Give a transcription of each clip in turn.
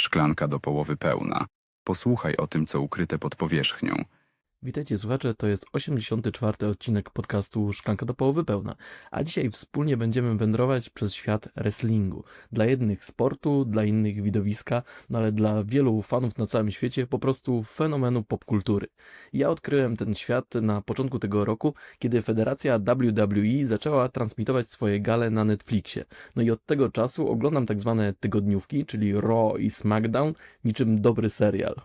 szklanka do połowy pełna. Posłuchaj o tym, co ukryte pod powierzchnią. Witajcie słuchacze, to jest 84. odcinek podcastu Szklanka do połowy pełna, a dzisiaj wspólnie będziemy wędrować przez świat wrestlingu. Dla jednych sportu, dla innych widowiska, no ale dla wielu fanów na całym świecie po prostu fenomenu popkultury. Ja odkryłem ten świat na początku tego roku, kiedy federacja WWE zaczęła transmitować swoje gale na Netflixie. No i od tego czasu oglądam tak zwane tygodniówki, czyli Raw i SmackDown, niczym dobry serial.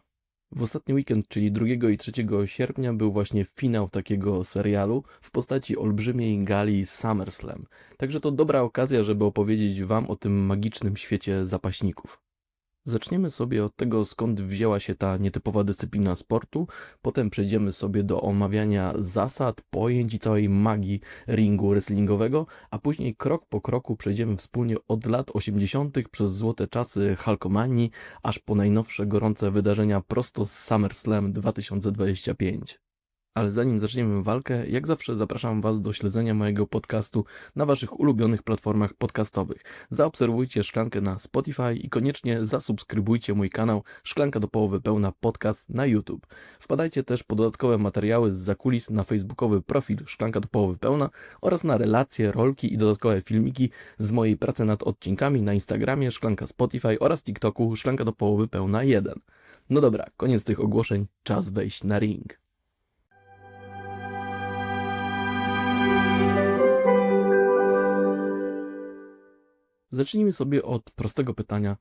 W ostatni weekend, czyli 2 i 3 sierpnia, był właśnie finał takiego serialu w postaci olbrzymiej gali SummerSlam. Także to dobra okazja, żeby opowiedzieć Wam o tym magicznym świecie zapaśników. Zaczniemy sobie od tego, skąd wzięła się ta nietypowa dyscyplina sportu, potem przejdziemy sobie do omawiania zasad, pojęć i całej magii ringu wrestlingowego, a później krok po kroku przejdziemy wspólnie od lat 80. przez złote czasy Hulkomanii, aż po najnowsze gorące wydarzenia prosto z SummerSlam 2025. Ale zanim zaczniemy walkę, jak zawsze zapraszam Was do śledzenia mojego podcastu na Waszych ulubionych platformach podcastowych. Zaobserwujcie Szklankę na Spotify i koniecznie zasubskrybujcie mój kanał Szklanka do połowy pełna podcast na YouTube. Wpadajcie też po dodatkowe materiały z kulis na facebookowy profil Szklanka do połowy pełna oraz na relacje, rolki i dodatkowe filmiki z mojej pracy nad odcinkami na Instagramie Szklanka Spotify oraz TikToku Szklanka do połowy pełna 1. No dobra, koniec tych ogłoszeń, czas wejść na ring. Zacznijmy sobie od prostego pytania,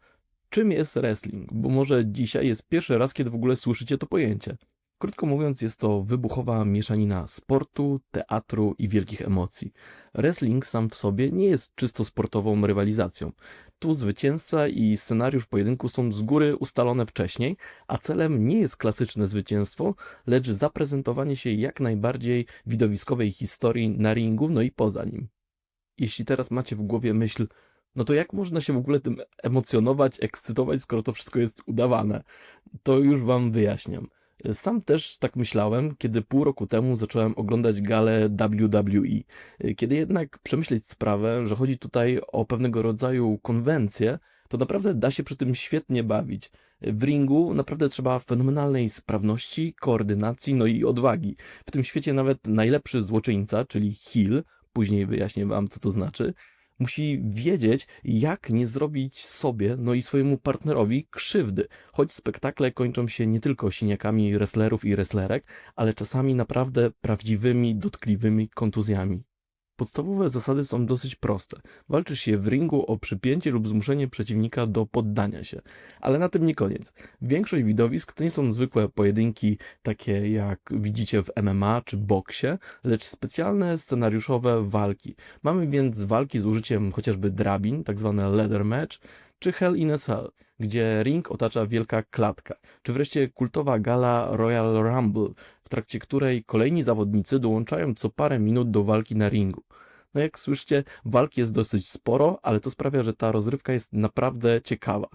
czym jest wrestling? Bo może dzisiaj jest pierwszy raz, kiedy w ogóle słyszycie to pojęcie. Krótko mówiąc, jest to wybuchowa mieszanina sportu, teatru i wielkich emocji. Wrestling sam w sobie nie jest czysto sportową rywalizacją. Tu zwycięzca i scenariusz pojedynku są z góry ustalone wcześniej, a celem nie jest klasyczne zwycięstwo, lecz zaprezentowanie się jak najbardziej widowiskowej historii na ringu, no i poza nim. Jeśli teraz macie w głowie myśl, no to jak można się w ogóle tym emocjonować, ekscytować, skoro to wszystko jest udawane? To już Wam wyjaśniam. Sam też tak myślałem, kiedy pół roku temu zacząłem oglądać galę WWE. Kiedy jednak przemyśleć sprawę, że chodzi tutaj o pewnego rodzaju konwencję, to naprawdę da się przy tym świetnie bawić. W ringu naprawdę trzeba fenomenalnej sprawności, koordynacji, no i odwagi. W tym świecie nawet najlepszy złoczyńca, czyli heel, później wyjaśnię Wam, co to znaczy, musi wiedzieć, jak nie zrobić sobie, no i swojemu partnerowi krzywdy. Choć spektakle kończą się nie tylko siniakami wrestlerów i wrestlerek, ale czasami naprawdę prawdziwymi, dotkliwymi kontuzjami. Podstawowe zasady są dosyć proste. Walczysz się w ringu o przypięcie lub zmuszenie przeciwnika do poddania się. Ale na tym nie koniec. Większość widowisk to nie są zwykłe pojedynki, takie jak widzicie w MMA czy boksie, lecz specjalne scenariuszowe walki. Mamy więc walki z użyciem chociażby drabin, tak zwane ladder match, czy Hell in a Cell, gdzie ring otacza wielka klatka, czy wreszcie kultowa gala Royal Rumble, w trakcie której kolejni zawodnicy dołączają co parę minut do walki na ringu. No jak słyszycie, walk jest dosyć sporo, ale to sprawia, że ta rozrywka jest naprawdę ciekawa.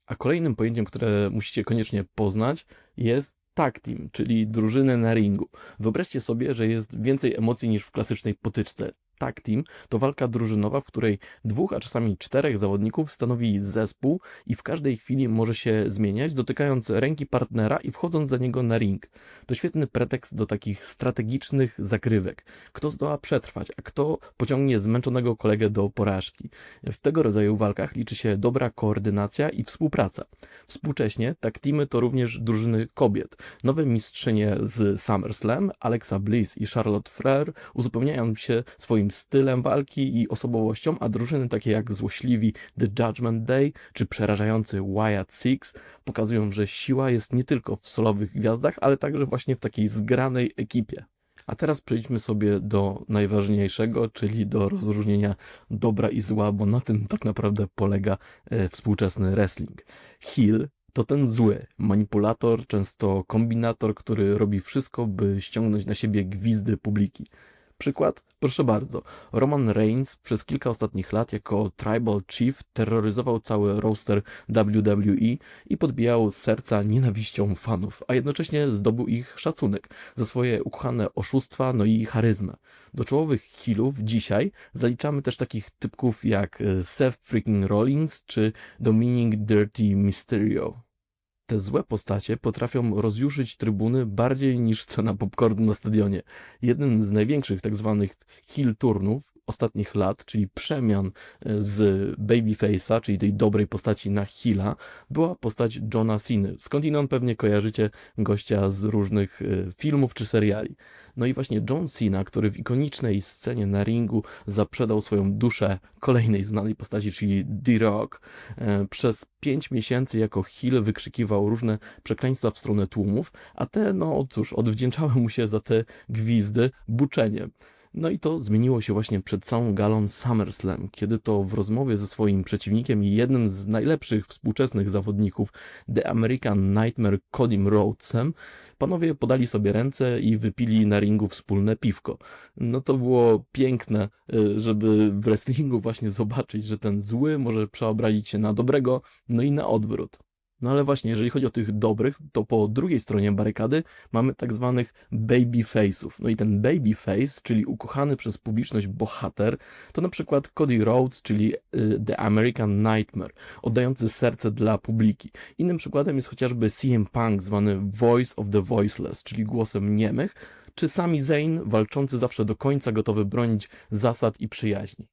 A kolejnym pojęciem, które musicie koniecznie poznać, jest tag team, czyli drużyny na ringu. Wyobraźcie sobie, że jest więcej emocji niż w klasycznej potyczce. Tag team to walka drużynowa, w której 2, a czasami 4 zawodników stanowi zespół i w każdej chwili może się zmieniać, dotykając ręki partnera i wchodząc za niego na ring. To świetny pretekst do takich strategicznych zagrywek. Kto zdoła przetrwać, a kto pociągnie zmęczonego kolegę do porażki. W tego rodzaju walkach liczy się dobra koordynacja i współpraca. Współcześnie tag teamy to również drużyny kobiet. Nowe mistrzynie z SummerSlam, Alexa Bliss i Charlotte Flair, uzupełniają się swoim stylem walki i osobowością, a drużyny takie jak złośliwi The Judgment Day czy przerażający Wyatt Six pokazują, że siła jest nie tylko w solowych gwiazdach, ale także właśnie w takiej zgranej ekipie. A teraz przejdźmy sobie do najważniejszego, czyli do rozróżnienia dobra i zła, bo na tym tak naprawdę polega współczesny wrestling. Heel to ten zły, manipulator, często kombinator, który robi wszystko, by ściągnąć na siebie gwizdy publiki. Przykład? Proszę bardzo. Roman Reigns przez kilka ostatnich lat jako Tribal Chief terroryzował cały roster WWE i podbijał serca nienawiścią fanów, a jednocześnie zdobył ich szacunek za swoje ukochane oszustwa, no i charyzmę. Do czołowych heelów dzisiaj zaliczamy też takich typków jak Seth freaking Rollins czy Dominic Dirty Mysterio. Te złe postacie potrafią rozjuszyć trybuny bardziej niż cena popcornu na stadionie. Jednym z największych tak zwanych heel turnów ostatnich lat, czyli przemian z babyface'a, czyli tej dobrej postaci na heela, była postać Johna Ceny. Skądinąd pewnie kojarzycie gościa z różnych filmów czy seriali. No i właśnie John Cena, który w ikonicznej scenie na ringu zaprzedał swoją duszę kolejnej znanej postaci, czyli The Rock, przez 5 miesięcy jako heel wykrzykiwał różne przekleństwa w stronę tłumów, a te, no cóż, odwdzięczały mu się za te gwizdy buczeniem. No i to zmieniło się właśnie przed całą galą SummerSlam, kiedy to w rozmowie ze swoim przeciwnikiem i jednym z najlepszych współczesnych zawodników, The American Nightmare Codym Rhodesem, panowie podali sobie ręce i wypili na ringu wspólne piwko. No to było piękne, żeby w wrestlingu właśnie zobaczyć, że ten zły może przeobrazić się na dobrego, no i na odwrót. No ale właśnie, jeżeli chodzi o tych dobrych, to po drugiej stronie barykady mamy tak zwanych babyface'ów. No i ten babyface, czyli ukochany przez publiczność bohater, to na przykład Cody Rhodes, czyli The American Nightmare, oddający serce dla publiki. Innym przykładem jest chociażby CM Punk, zwany Voice of the Voiceless, czyli głosem niemych, czy Sami Zayn, walczący zawsze do końca, gotowy bronić zasad i przyjaźni.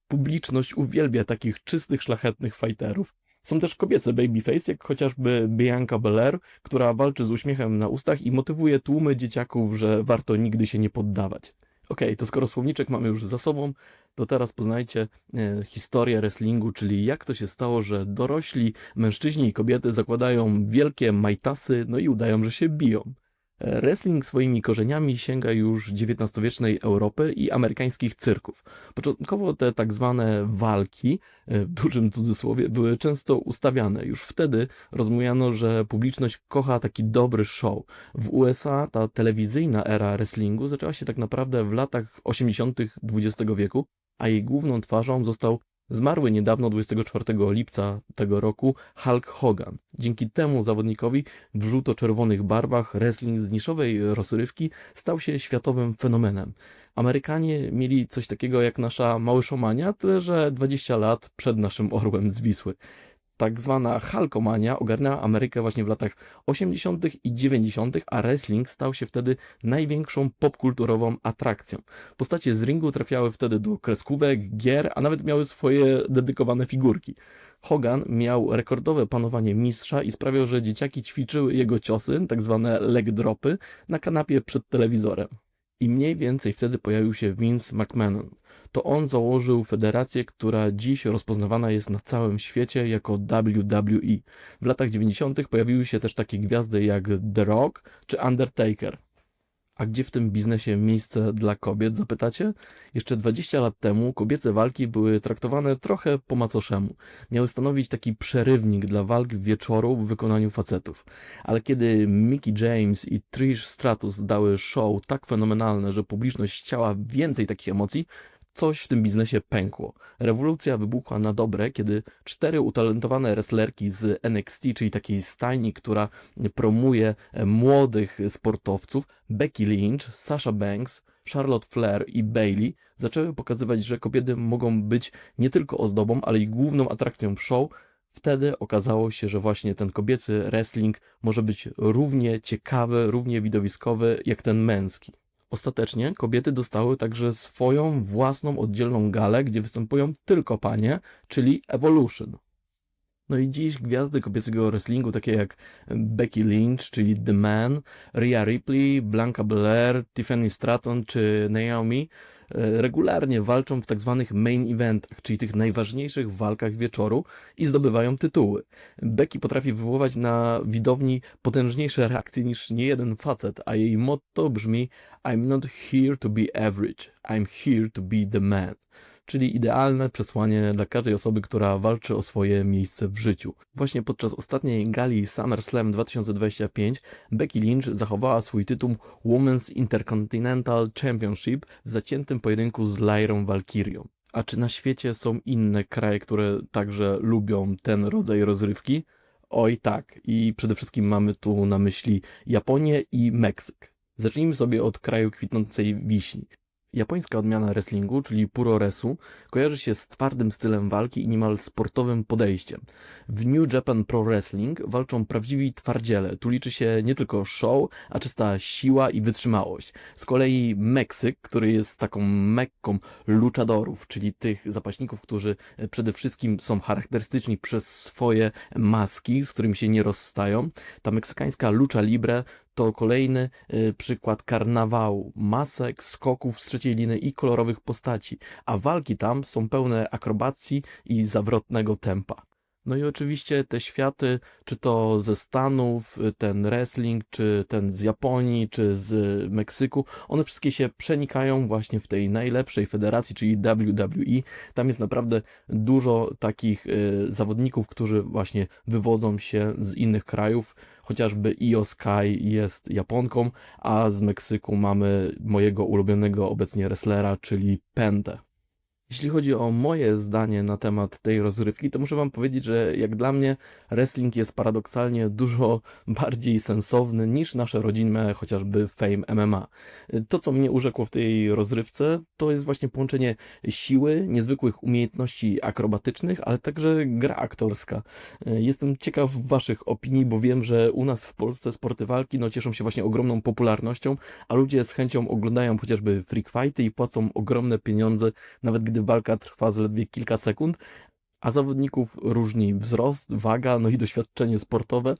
Publiczność uwielbia takich czystych, szlachetnych fighterów. Są też kobiece babyface, jak chociażby Bianca Belair, która walczy z uśmiechem na ustach i motywuje tłumy dzieciaków, że warto nigdy się nie poddawać. Okej, to skoro słowniczek mamy już za sobą, to teraz poznajcie historię wrestlingu, czyli jak to się stało, że dorośli mężczyźni i kobiety zakładają wielkie majtasy, no i udają, że się biją. Wrestling swoimi korzeniami sięga już XIX-wiecznej Europy i amerykańskich cyrków. Początkowo te tak zwane walki, w dużym cudzysłowie, były często ustawiane. Już wtedy rozmawiano, że publiczność kocha taki dobry show. W USA ta telewizyjna era wrestlingu zaczęła się tak naprawdę w latach 80. XX wieku, a jej główną twarzą został zmarły niedawno, 24 lipca tego roku, Hulk Hogan. Dzięki temu zawodnikowi w żółto-czerwonych barwach wrestling z niszowej rozrywki stał się światowym fenomenem. Amerykanie mieli coś takiego jak nasza małyszowania, tyle że 20 lat przed naszym orłem z Wisły. Tak zwana Hulkomania ogarnęła Amerykę właśnie w latach 80. i 90., a wrestling stał się wtedy największą popkulturową atrakcją. Postacie z ringu trafiały wtedy do kreskówek, gier, a nawet miały swoje dedykowane figurki. Hogan miał rekordowe panowanie mistrza i sprawiał, że dzieciaki ćwiczyły jego ciosy, tak zwane leg dropy, na kanapie przed telewizorem. I mniej więcej wtedy pojawił się Vince McMahon. To on założył federację, która dziś rozpoznawana jest na całym świecie jako WWE. W latach 90. pojawiły się też takie gwiazdy jak The Rock czy Undertaker. A gdzie w tym biznesie miejsce dla kobiet, zapytacie? Jeszcze 20 lat temu kobiece walki były traktowane trochę po macoszemu. Miały stanowić taki przerywnik dla walk wieczoru w wykonaniu facetów. Ale kiedy Mickie James i Trish Stratus dały show tak fenomenalne, że publiczność chciała więcej takich emocji, coś w tym biznesie pękło. Rewolucja wybuchła na dobre, kiedy 4 utalentowane wrestlerki z NXT, czyli takiej stajni, która promuje młodych sportowców, Becky Lynch, Sasha Banks, Charlotte Flair i Bayley, zaczęły pokazywać, że kobiety mogą być nie tylko ozdobą, ale i główną atrakcją show. Wtedy okazało się, że właśnie ten kobiecy wrestling może być równie ciekawy, równie widowiskowy jak ten męski. Ostatecznie kobiety dostały także swoją własną oddzielną galę, gdzie występują tylko panie, czyli Evolution. No i dziś gwiazdy kobiecego wrestlingu, takie jak Becky Lynch, czyli The Man, Rhea Ripley, Bianca Belair, Tiffany Stratton czy Naomi, regularnie walczą w tak zwanych main eventach, czyli tych najważniejszych walkach wieczoru i zdobywają tytuły. Becky potrafi wywoływać na widowni potężniejsze reakcje niż niejeden facet, a jej motto brzmi I'm not here to be average, I'm here to be the man. czyli idealne przesłanie dla każdej osoby, która walczy o swoje miejsce w życiu. Właśnie podczas ostatniej gali SummerSlam 2025 Becky Lynch zachowała swój tytuł Women's Intercontinental Championship w zaciętym pojedynku z Lyrą Valkyrią. A czy na świecie są inne kraje, które także lubią ten rodzaj rozrywki? Oj tak, i przede wszystkim mamy tu na myśli Japonię i Meksyk. Zacznijmy sobie od kraju kwitnącej wiśni. Japońska odmiana wrestlingu, czyli puroresu, kojarzy się z twardym stylem walki i niemal sportowym podejściem. W New Japan Pro Wrestling walczą prawdziwi twardziele. Tu liczy się nie tylko show, a czysta siła i wytrzymałość. Z kolei Meksyk, który jest taką mekką luchadorów, czyli tych zapaśników, którzy przede wszystkim są charakterystyczni przez swoje maski, z którymi się nie rozstają. Ta meksykańska lucha libre to kolejny przykład karnawału, masek, skoków z trzeciej liny i kolorowych postaci, a walki tam są pełne akrobacji i zawrotnego tempa. No i oczywiście te światy, czy to ze Stanów, ten wrestling, czy ten z Japonii, czy z Meksyku, one wszystkie się przenikają właśnie w tej najlepszej federacji, czyli WWE. Tam jest naprawdę dużo takich zawodników, którzy właśnie wywodzą się z innych krajów. Chociażby Io Sky jest Japonką, a z Meksyku mamy mojego ulubionego obecnie wrestlera, czyli Pentę. Jeśli chodzi o moje zdanie na temat tej rozrywki, to muszę wam powiedzieć, że jak dla mnie wrestling jest paradoksalnie dużo bardziej sensowny niż nasze rodzinne chociażby Fame MMA. To, co mnie urzekło w tej rozrywce, to jest właśnie połączenie siły, niezwykłych umiejętności akrobatycznych, ale także gra aktorska. Jestem ciekaw waszych opinii, bo wiem, że u nas w Polsce sporty walki cieszą się właśnie ogromną popularnością, a ludzie z chęcią oglądają chociażby freak fighty i płacą ogromne pieniądze, nawet gdy walka trwa zaledwie kilka sekund, a zawodników różni wzrost, waga, i doświadczenie sportowe,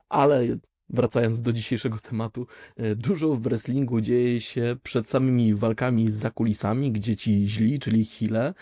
ale wracając do dzisiejszego tematu, dużo w wrestlingu dzieje się przed samymi walkami za kulisami, gdzie ci źli, czyli heele,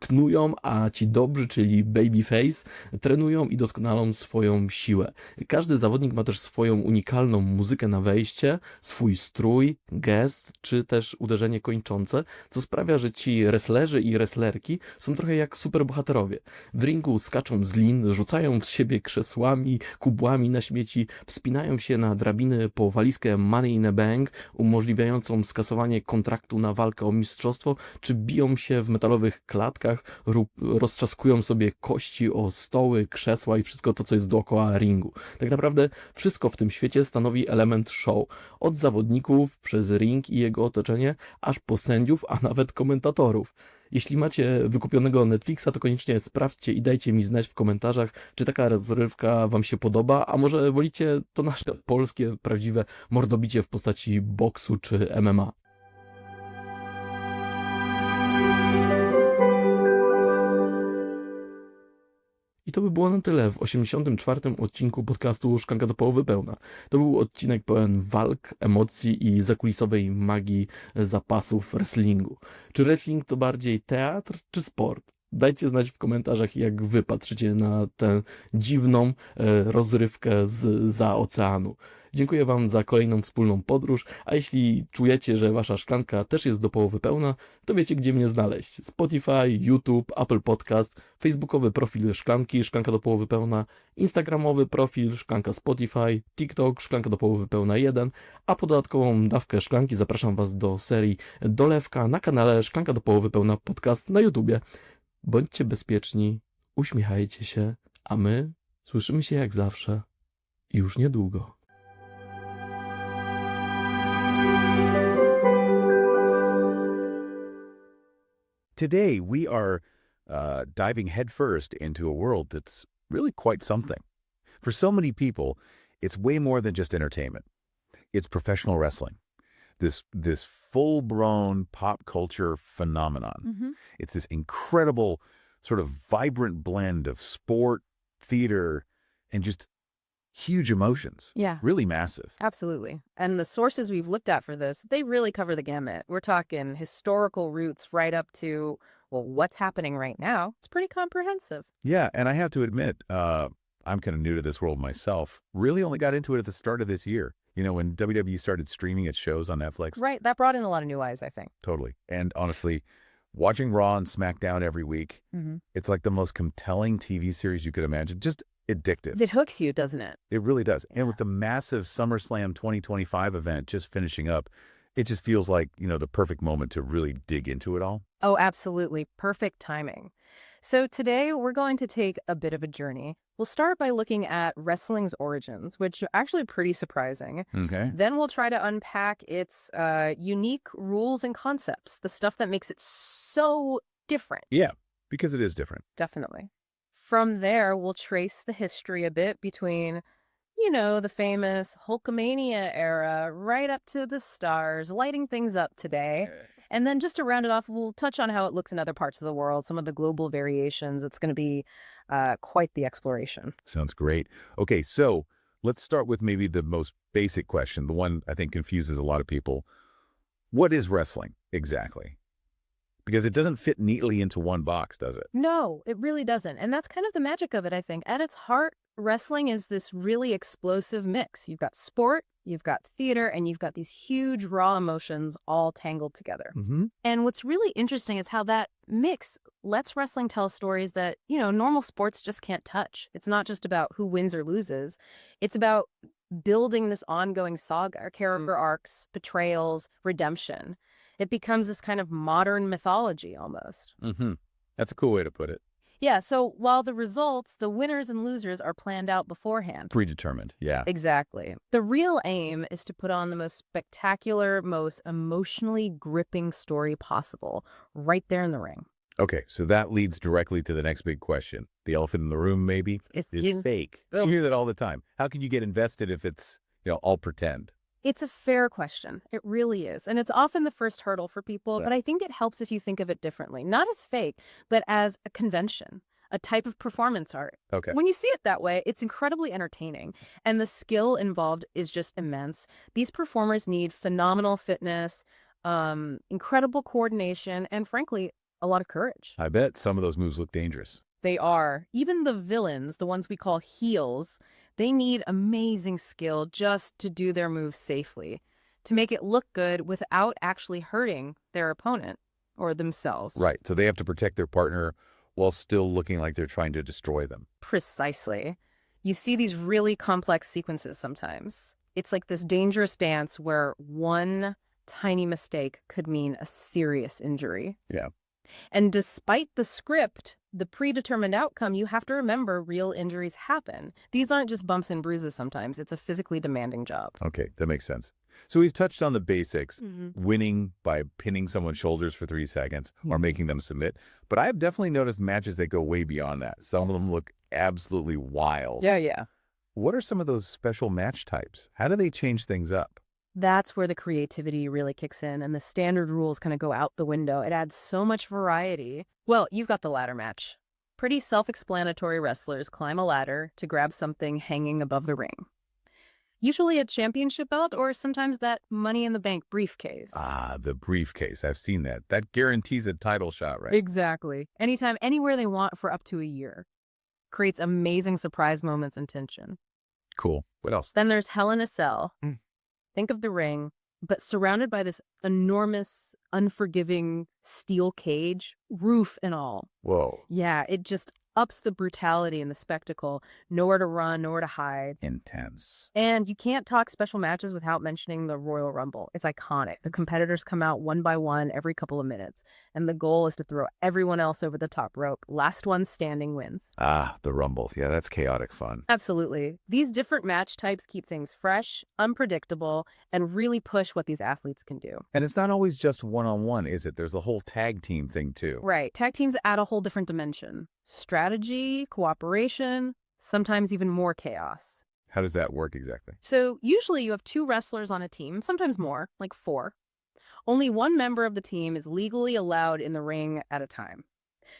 knują, a ci dobrzy, czyli babyface, trenują i doskonalą swoją siłę. Każdy zawodnik ma też swoją unikalną muzykę na wejście, swój strój, gest, czy też uderzenie kończące, co sprawia, że ci wrestlerzy i wrestlerki są trochę jak superbohaterowie. W ringu skaczą z lin, rzucają z siebie krzesłami, kubłami na śmieci, wspinają się na drabiny po walizkę Money in a Bank, umożliwiającą skasowanie kontraktu na walkę o mistrzostwo, czy biją się w metalowych klatkach lub roztrzaskują sobie kości o stoły, krzesła i wszystko to, co jest dookoła ringu. Tak naprawdę wszystko w tym świecie stanowi element show. Od zawodników, przez ring i jego otoczenie, aż po sędziów, a nawet komentatorów. Jeśli macie wykupionego Netflixa, to koniecznie sprawdźcie i dajcie mi znać w komentarzach, czy taka rozrywka wam się podoba, a może wolicie to nasze polskie, prawdziwe mordobicie w postaci boksu czy MMA. I to by było na tyle w 84. odcinku podcastu Szklanka do połowy pełna. To był odcinek pełen walk, emocji i zakulisowej magii zapasów wrestlingu. Czy wrestling to bardziej teatr czy sport? Dajcie znać w komentarzach, jak wy patrzycie na tę dziwną rozrywkę za oceanu. Dziękuję wam za kolejną wspólną podróż, a jeśli czujecie, że wasza szklanka też jest do połowy pełna, to wiecie, gdzie mnie znaleźć. Spotify, YouTube, Apple Podcast, facebookowy profil Szklanki, Szklanka do połowy pełna, instagramowy profil Szklanka Spotify, TikTok, Szklanka do połowy pełna 1, a po dodatkową dawkę szklanki zapraszam was do serii Dolewka na kanale Szklanka do połowy pełna podcast na YouTubie. Bądźcie bezpieczni, uśmiechajcie się, a my słyszymy się jak zawsze i już niedługo. Today, we are diving headfirst into a world that's really quite something. For so many people, it's way more than just entertainment. It's professional wrestling, this full-blown pop culture phenomenon. Mm-hmm. It's this incredible, sort of vibrant blend of sport, theater, and just huge emotions. Yeah. Really massive. Absolutely. And the sources we've looked at for this, they really cover the gamut. We're talking historical roots right up to, well, what's happening right now. It's pretty comprehensive. Yeah, and I have to admit, I'm kind of new to this world myself. Really only got into it at the start of this year. You know, when WWE started streaming its shows on Netflix. Right. That brought in a lot of new eyes, I think. Totally. And honestly, Watching Raw and SmackDown every week, Mm-hmm. it's like the most compelling TV series you could imagine. Just addictive. It hooks you, doesn't it? It really does. Yeah. And with the massive SummerSlam 2025 event just finishing up, it just feels like, the perfect moment to really dig into it all. Oh, absolutely. Perfect timing. So today we're going to take a bit of a journey. We'll start by looking at wrestling's origins, which are actually pretty surprising. Okay. Then we'll try to unpack its unique rules and concepts, the stuff that makes it so different. Yeah, because it is different. Definitely. From there, we'll trace the history a bit between, the famous Hulkamania era right up to the stars, lighting things up today. And then just to round it off, we'll touch on how it looks in other parts of the world, some of the global variations. It's going to be quite the exploration. Sounds great. Okay, so let's start with maybe the most basic question, the one I think confuses a lot of people. What is wrestling exactly? Because it doesn't fit neatly into one box, does it? No, it really doesn't. And that's kind of the magic of it, I think. At its heart, wrestling is this really explosive mix. You've got sport, you've got theater, and you've got these huge raw emotions all tangled together. Mm-hmm. And what's really interesting is how that mix lets wrestling tell stories that, normal sports just can't touch. It's not just about who wins or loses. It's about building this ongoing saga, character arcs, betrayals, redemption. It becomes this kind of modern mythology almost. Mm-hmm. That's a cool way to put it. Yeah, so while the results, the winners and losers, are planned out beforehand. Predetermined, yeah. Exactly. The real aim is to put on the most spectacular, most emotionally gripping story possible right there in the ring. Okay, so that leads directly to the next big question. The elephant in the room, maybe, is fake. I hear that all the time. How can you get invested if it's, all pretend? It's a fair question. It really is. And it's often the first hurdle for people, but I think it helps if you think of it differently. Not as fake, but as a convention, a type of performance art. Okay. When you see it that way, it's incredibly entertaining. And the skill involved is just immense. These performers need phenomenal fitness, incredible coordination, and frankly, a lot of courage. I bet some of those moves look dangerous. They are. Even the villains, the ones we call heels, they need amazing skill just to do their moves safely, to make it look good without actually hurting their opponent or themselves. Right, so they have to protect their partner while still looking like they're trying to destroy them. Precisely. You see these really complex sequences sometimes. It's like this dangerous dance where one tiny mistake could mean a serious injury. Yeah. And despite the script, the predetermined outcome, you have to remember real injuries happen. These aren't just bumps and bruises sometimes. It's a physically demanding job. Okay, that makes sense. So we've touched on the basics, Mm-hmm. winning by pinning someone's shoulders for 3 seconds or making them submit. But I've definitely noticed matches that go way beyond that. Some of them look absolutely wild. Yeah. What are some of those special match types? How do they change things up? That's where the creativity really kicks in and the standard rules kind of go out the window. It adds so much variety. Well, you've got the ladder match. Pretty self-explanatory. Wrestlers climb a ladder to grab something hanging above the ring. Usually a championship belt or sometimes that Money in the Bank briefcase. Ah, the briefcase. I've seen that. That guarantees a title shot, right? Exactly. Anytime, anywhere they want for up to a year. Creates amazing surprise moments and tension. Cool. What else? Then there's Hell in a Cell. Mm. Think of the ring, but surrounded by this enormous, unforgiving steel cage, roof and all. Whoa. Yeah, it just ups the brutality and the spectacle. Nowhere to run, nowhere to hide. Intense. And you can't talk special matches without mentioning the Royal Rumble. It's iconic. The competitors come out one by one every couple of minutes, and the goal is to throw everyone else over the top rope. Last one standing wins. Ah, the Rumble. Yeah, that's chaotic fun. Absolutely. These different match types keep things fresh, unpredictable, and really push what these athletes can do. And it's not always just one-on-one, is it? There's the whole tag team thing, too. Right. Tag teams add a whole different dimension. Strategy, cooperation, sometimes even more chaos. How does that work exactly? So usually you have 2 wrestlers on a team, sometimes more, like 4. Only one member of the team is legally allowed in the ring at a time.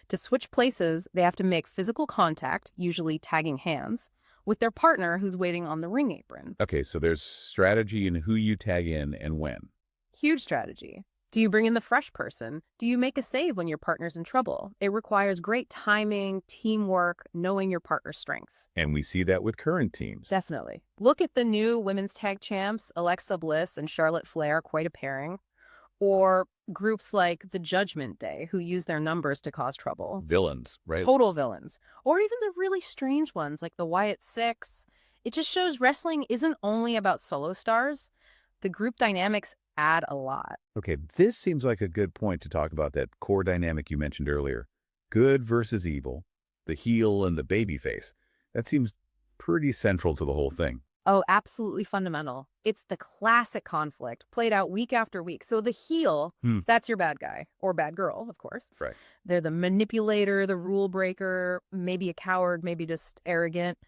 To switch places, they have to make physical contact, usually tagging hands, with their partner who's waiting on the ring apron. Okay, so there's strategy in who you tag in and when. Huge strategy. Do you bring in the fresh person? Do you make a save when your partner's in trouble? It requires great timing, teamwork, knowing your partner's strengths. And we see that with current teams. Definitely. Look at the new women's tag champs, Alexa Bliss and Charlotte Flair, quite a pairing. Or groups like the Judgment Day, who use their numbers to cause trouble. Villains, right? Total villains. Or even the really strange ones like the Wyatt Six. It just shows wrestling isn't only about solo stars. The group dynamics add a lot. Okay, this seems like a good point to talk about that core dynamic you mentioned earlier. Good versus evil, the heel and the babyface. That seems pretty central to the whole thing. Oh, absolutely fundamental. It's the classic conflict played out week after week. So the heel, that's your bad guy or bad girl, of course. Right. They're the manipulator, the rule breaker, maybe a coward, maybe just arrogant.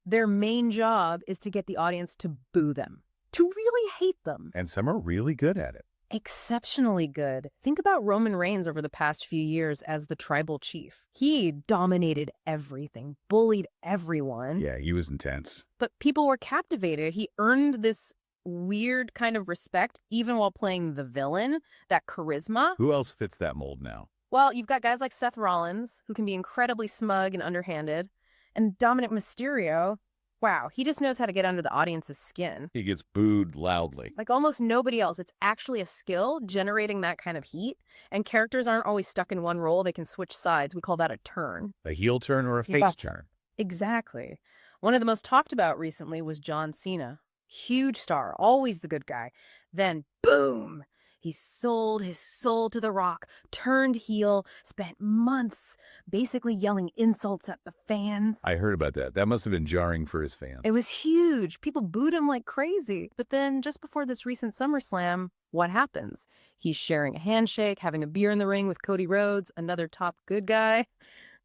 Their main job is to get the audience to boo them, to really hate them. And some are really good at it. Exceptionally good. Think about Roman Reigns over the past few years as the tribal chief. He dominated everything, bullied everyone. Yeah, he was intense. But people were captivated. He earned this weird kind of respect even while playing the villain, that charisma. Who else fits that mold now? Well, you've got guys like Seth Rollins, who can be incredibly smug and underhanded, and Dominic Mysterio. Wow, he just knows how to get under the audience's skin. He gets booed loudly. Like almost nobody else. It's actually a skill generating that kind of heat. And characters aren't always stuck in one role. They can switch sides. We call that a turn. A heel turn or a face turn. Exactly. One of the most talked about recently was John Cena. Huge star, always the good guy. Then, boom! He sold his soul to The Rock, turned heel, spent months basically yelling insults at the fans. I heard about that. That must have been jarring for his fans. It was huge. People booed him like crazy. But then just before this recent SummerSlam, what happens? He's sharing a handshake, having a beer in the ring with Cody Rhodes, another top good guy.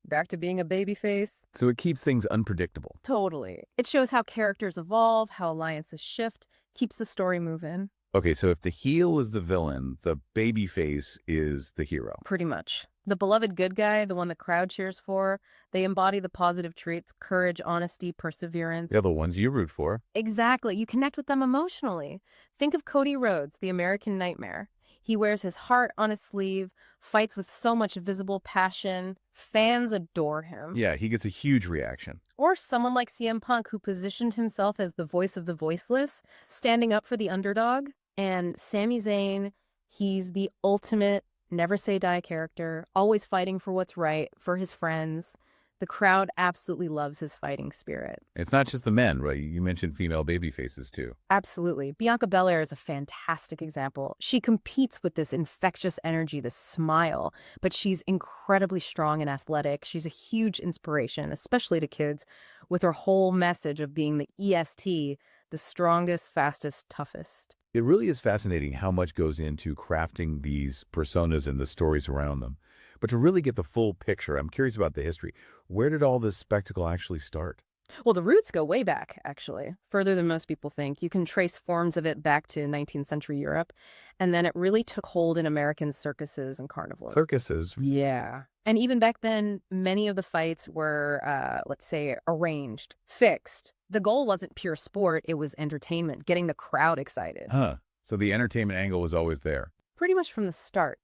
Back to being a babyface. So it keeps things unpredictable. Totally. It shows how characters evolve, how alliances shift, keeps the story moving. Okay, so if the heel is the villain, the babyface is the hero. Pretty much. The beloved good guy, the one the crowd cheers for, they embody the positive traits, courage, honesty, perseverance. They're the ones you root for. Exactly. You connect with them emotionally. Think of Cody Rhodes, the American Nightmare. He wears his heart on his sleeve, fights with so much visible passion. Fans adore him. Yeah, he gets a huge reaction. Or someone like CM Punk, who positioned himself as the voice of the voiceless, standing up for the underdog. And Sami Zayn, he's the ultimate never say die character, always fighting for what's right, for his friends. The crowd absolutely loves his fighting spirit. It's not just the men, right? You mentioned female baby faces too. Absolutely. Bianca Belair is a fantastic example. She competes with this infectious energy, this smile, but she's incredibly strong and athletic. She's a huge inspiration, especially to kids, with her whole message of being the EST, the strongest, fastest, toughest. It really is fascinating how much goes into crafting these personas and the stories around them. But to really get the full picture, I'm curious about the history. Where did all this spectacle actually start? Well, the roots go way back, actually, further than most people think. You can trace forms of it back to 19th century Europe, and then it really took hold in American circuses and carnivals. Circuses. Yeah. And even back then, many of the fights were, let's say, arranged, fixed. The goal wasn't pure sport, it was entertainment, getting the crowd excited. Huh. So the entertainment angle was always there. Pretty much from the start.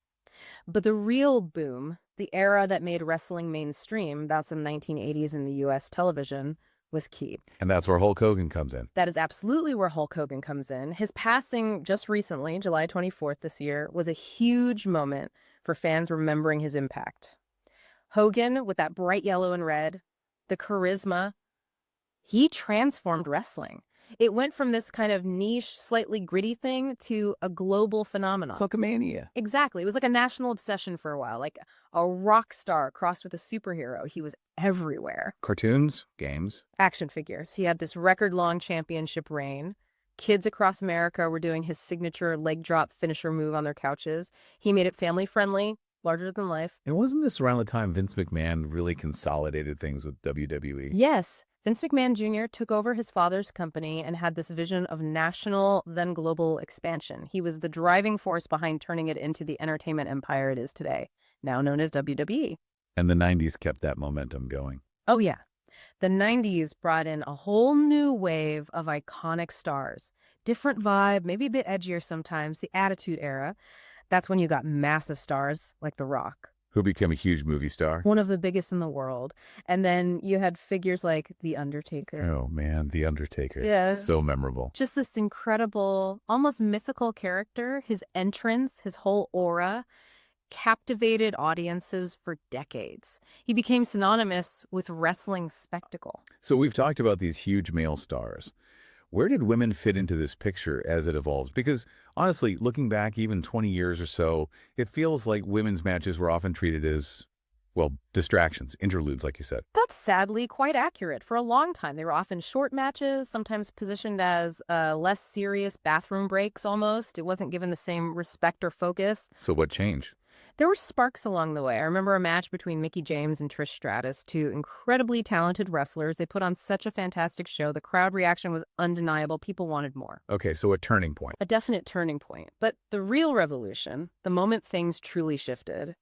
But the real boom, the era that made wrestling mainstream, that's in the 1980s in the U.S. television, was key. And that's where Hulk Hogan comes in. That is absolutely where Hulk Hogan comes in. His passing just recently, July 24th this year, was a huge moment for fans remembering his impact. Hogan, with that bright yellow and red, the charisma, he transformed wrestling. It went from this kind of niche, slightly gritty thing to a global phenomenon. Hulkamania. Exactly. It was like a national obsession for a while, like a rock star crossed with a superhero. He was everywhere. Cartoons, games. Action figures. He had this record-long championship reign. Kids across America were doing his signature leg drop finisher move on their couches. He made it family-friendly, larger than life. And wasn't this around the time Vince McMahon really consolidated things with WWE? Yes. Vince McMahon Jr. took over his father's company and had this vision of national, then global expansion. He was the driving force behind turning it into the entertainment empire it is today, now known as WWE. And the 90s kept that momentum going. Oh, yeah. The 90s brought in a whole new wave of iconic stars. Different vibe, maybe a bit edgier sometimes, the Attitude Era. That's when you got massive stars like The Rock. Who became a huge movie star. One of the biggest in the world. And then you had figures like The Undertaker. Oh, man, The Undertaker. Yeah. So memorable. Just this incredible, almost mythical character. His entrance, his whole aura, captivated audiences for decades. He became synonymous with wrestling spectacle. So we've talked about these huge male stars. Where did women fit into this picture as it evolves? Because honestly, looking back even 20 years or so, it feels like women's matches were often treated as, well, distractions, interludes, like you said. That's sadly quite accurate. For a long time, they were often short matches, sometimes positioned as less serious bathroom breaks almost. It wasn't given the same respect or focus. So what changed? There were sparks along the way. I remember a match between Mickie James and Trish Stratus, two incredibly talented wrestlers. They put on such a fantastic show. The crowd reaction was undeniable. People wanted more. Okay, so a turning point. A definite turning point. But the real revolution, the moment things truly shifted,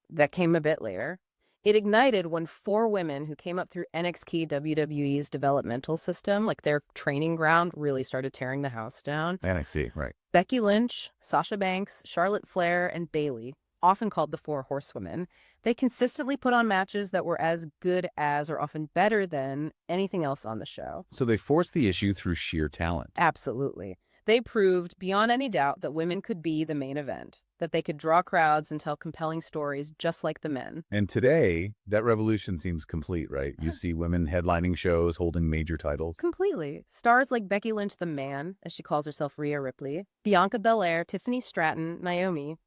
that came a bit later, it ignited when 4 women who came up through NXT WWE's developmental system, like their training ground, really started tearing the house down. NXT, right. Becky Lynch, Sasha Banks, Charlotte Flair, and Bayley, often called the 4 Horsewomen, they consistently put on matches that were as good as or often better than anything else on the show. So they forced the issue through sheer talent. Absolutely. They proved beyond any doubt that women could be the main event, that they could draw crowds and tell compelling stories just like the men. And today, that revolution seems complete, right? You see women headlining shows, holding major titles. Completely. Stars like Becky Lynch, the Man, as she calls herself, Rhea Ripley, Bianca Belair, Tiffany Stratton, Naomi.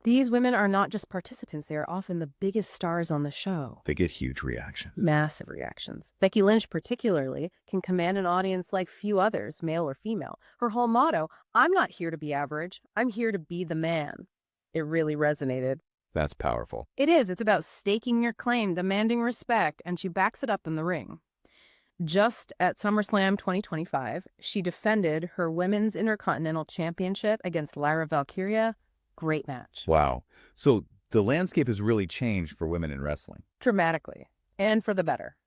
These women are not just participants, they are often the biggest stars on the show. They get huge reactions. Massive reactions. Becky Lynch, particularly, can command an audience like few others, male or female. Her whole motto, I'm not here to be average, I'm here to be the man. It really resonated. That's powerful. It is. It's about staking your claim, demanding respect, and she backs it up in the ring. Just at SummerSlam 2025, she defended her Women's Intercontinental Championship against Lyra Valkyria. Great match. Wow. So the landscape has really changed for women in wrestling. Dramatically. And for the better.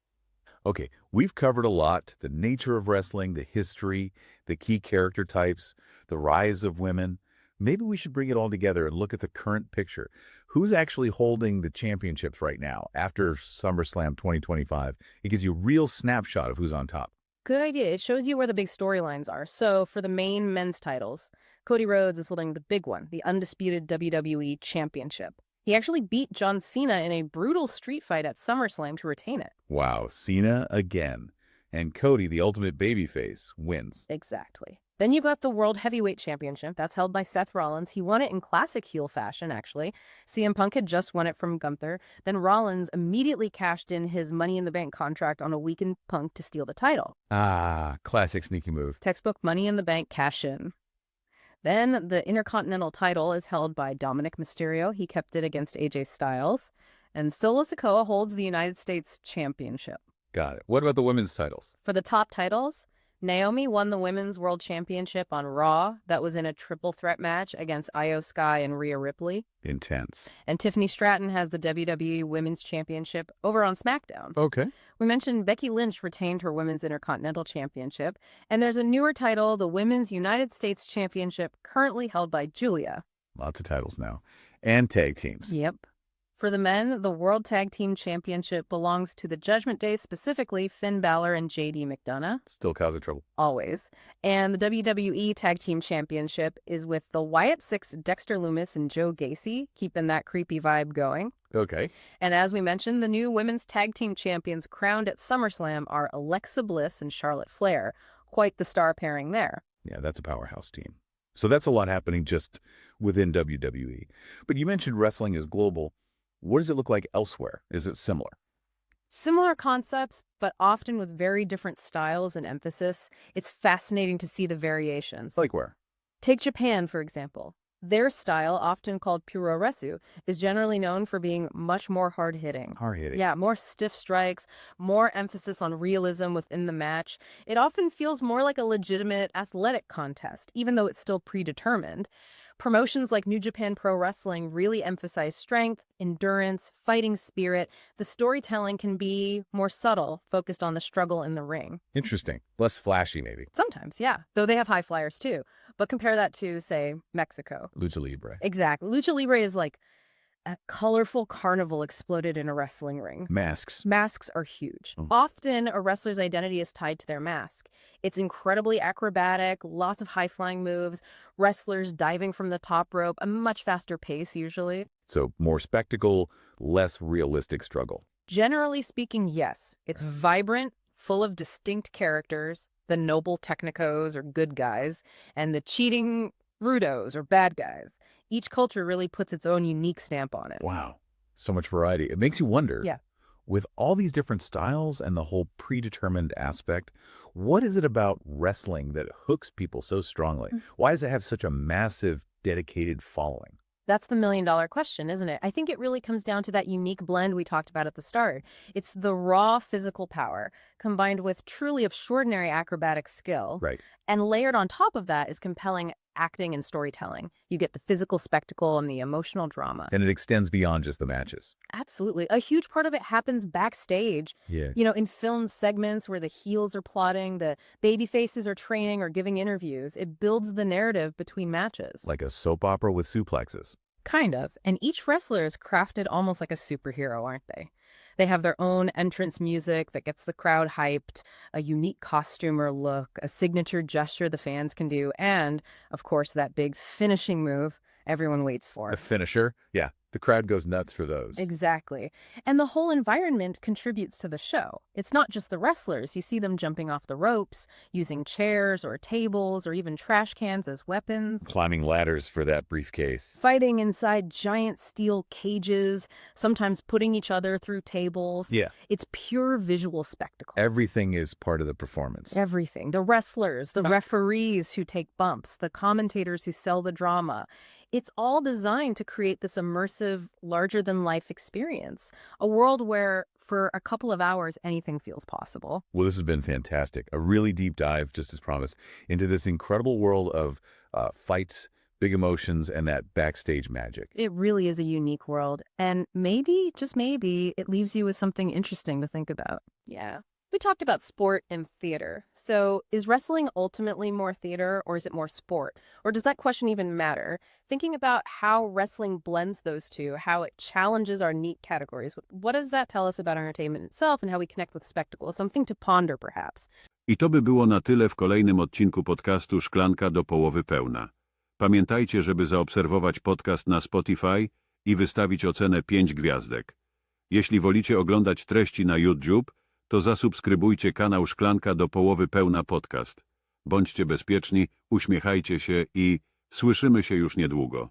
Okay, we've covered a lot. The nature of wrestling, the history, the key character types, the rise of women. Maybe we should bring it all together and look at the current picture. Who's actually holding the championships right now after SummerSlam 2025? It gives you a real snapshot of who's on top. Good idea. It shows you where the big storylines are. So for the main men's titles, Cody Rhodes is holding the big one, the undisputed WWE Championship. He actually beat John Cena in a brutal street fight at SummerSlam to retain it. Wow, Cena again. And Cody, the ultimate babyface, wins. Exactly. Then you've got the World Heavyweight Championship. That's held by Seth Rollins. He won it in classic heel fashion, actually. CM Punk had just won it from Gunther. Then Rollins immediately cashed in his Money in the Bank contract on a weakened Punk to steal the title. Ah, classic sneaky move. Textbook Money in the Bank cash in. Then the Intercontinental title is held by Dominic Mysterio. He kept it against AJ Styles. And Solo Sikoa holds the United States Championship. Got it. What about the women's titles? For the top titles, Naomi won the Women's World Championship on Raw. That was in a triple threat match against Io Sky and Rhea Ripley. Intense. And Tiffany Stratton has the WWE Women's Championship over on SmackDown. Okay. We mentioned Becky Lynch retained her Women's Intercontinental Championship. And there's a newer title, the Women's United States Championship, currently held by Julia. Lots of titles now. And tag teams. Yep. For the men, the World Tag Team Championship belongs to the Judgment Day, specifically Finn Balor and JD McDonough. Still causing trouble. Always. And the WWE Tag Team Championship is with the Wyatt Six, Dexter Lumis, and Joe Gacy, keeping that creepy vibe going. Okay. And as we mentioned, the new Women's Tag Team Champions crowned at SummerSlam are Alexa Bliss and Charlotte Flair. Quite the star pairing there. Yeah, that's a powerhouse team. So that's a lot happening just within WWE. But you mentioned wrestling is global. What does it look like elsewhere? Is it similar? Similar concepts, but often with very different styles and emphasis. It's fascinating to see the variations. Like where? Take Japan, for example. Their style, often called puroresu, is generally known for being much more hard-hitting. Hard-hitting. Yeah, more stiff strikes, more emphasis on realism within the match. It often feels more like a legitimate athletic contest, even though it's still predetermined. Promotions like New Japan Pro Wrestling really emphasize strength, endurance, fighting spirit. The storytelling can be more subtle, focused on the struggle in the ring. Interesting. Less flashy, maybe. Sometimes, yeah. Though they have high flyers too. But compare that to, say, Mexico. Lucha Libre. Exactly. Lucha Libre is like A colorful carnival exploded in a wrestling ring. Masks. Masks are huge. Oh. Often, a wrestler's identity is tied to their mask. It's incredibly acrobatic, lots of high-flying moves, wrestlers diving from the top rope, a much faster pace usually. So more spectacle, less realistic struggle. Generally speaking, yes. It's vibrant, full of distinct characters, the noble technicos or good guys, and the cheating rudos or bad guys. Each culture really puts its own unique stamp on it. Wow. So much variety. It makes you wonder. Yeah. With all these different styles and the whole predetermined aspect, what is it about wrestling that hooks people so strongly? Why does it have such a massive, dedicated following? That's the million-dollar question, isn't it? I think it really comes down to that unique blend we talked about at the start. It's the raw physical power combined with truly extraordinary acrobatic skill. Right. And layered on top of that is compelling acting and storytelling. You get the physical spectacle and the emotional drama. And it extends beyond just the matches. Absolutely. A huge part of it happens backstage. Yeah. You know, in film segments where the heels are plotting, the baby faces are training or giving interviews. It builds the narrative between matches. Like a soap opera with suplexes. Kind of. And each wrestler is crafted almost like a superhero, aren't they? They have their own entrance music that gets the crowd hyped, a unique costumer look, a signature gesture the fans can do, and, of course, that big finishing move everyone waits for. The finisher? Yeah. The crowd goes nuts for those. Exactly. And the whole environment contributes to the show. It's not just the wrestlers. You see them jumping off the ropes, using chairs or tables or even trash cans as weapons. Climbing ladders for that briefcase. Fighting inside giant steel cages, sometimes putting each other through tables. Yeah. It's pure visual spectacle. Everything is part of the performance. Everything. The wrestlers, the referees who take bumps, the commentators who sell the drama. It's all designed to create this immersive, larger-than-life experience. A world where, for a couple of hours, anything feels possible. Well, this has been fantastic. A really deep dive, just as promised, into this incredible world of fights, big emotions, and that backstage magic. It really is a unique world. And maybe, just maybe, it leaves you with something interesting to think about. Yeah. We talked about sport and theater. So is wrestling ultimately more theater or is it more sport? Or does that question even matter? Thinking about how wrestling blends those two, how it challenges our neat categories, what does that tell us about entertainment itself and how we connect with spectacle? Something to ponder perhaps. I to by było na tyle w kolejnym odcinku podcastu Szklanka do połowy pełna. Pamiętajcie, żeby zaobserwować podcast na Spotify i wystawić ocenę 5 gwiazdek. Jeśli wolicie oglądać treści na YouTube, to zasubskrybujcie kanał Szklanka do połowy pełna podcast. Bądźcie bezpieczni, uśmiechajcie się i słyszymy się już niedługo.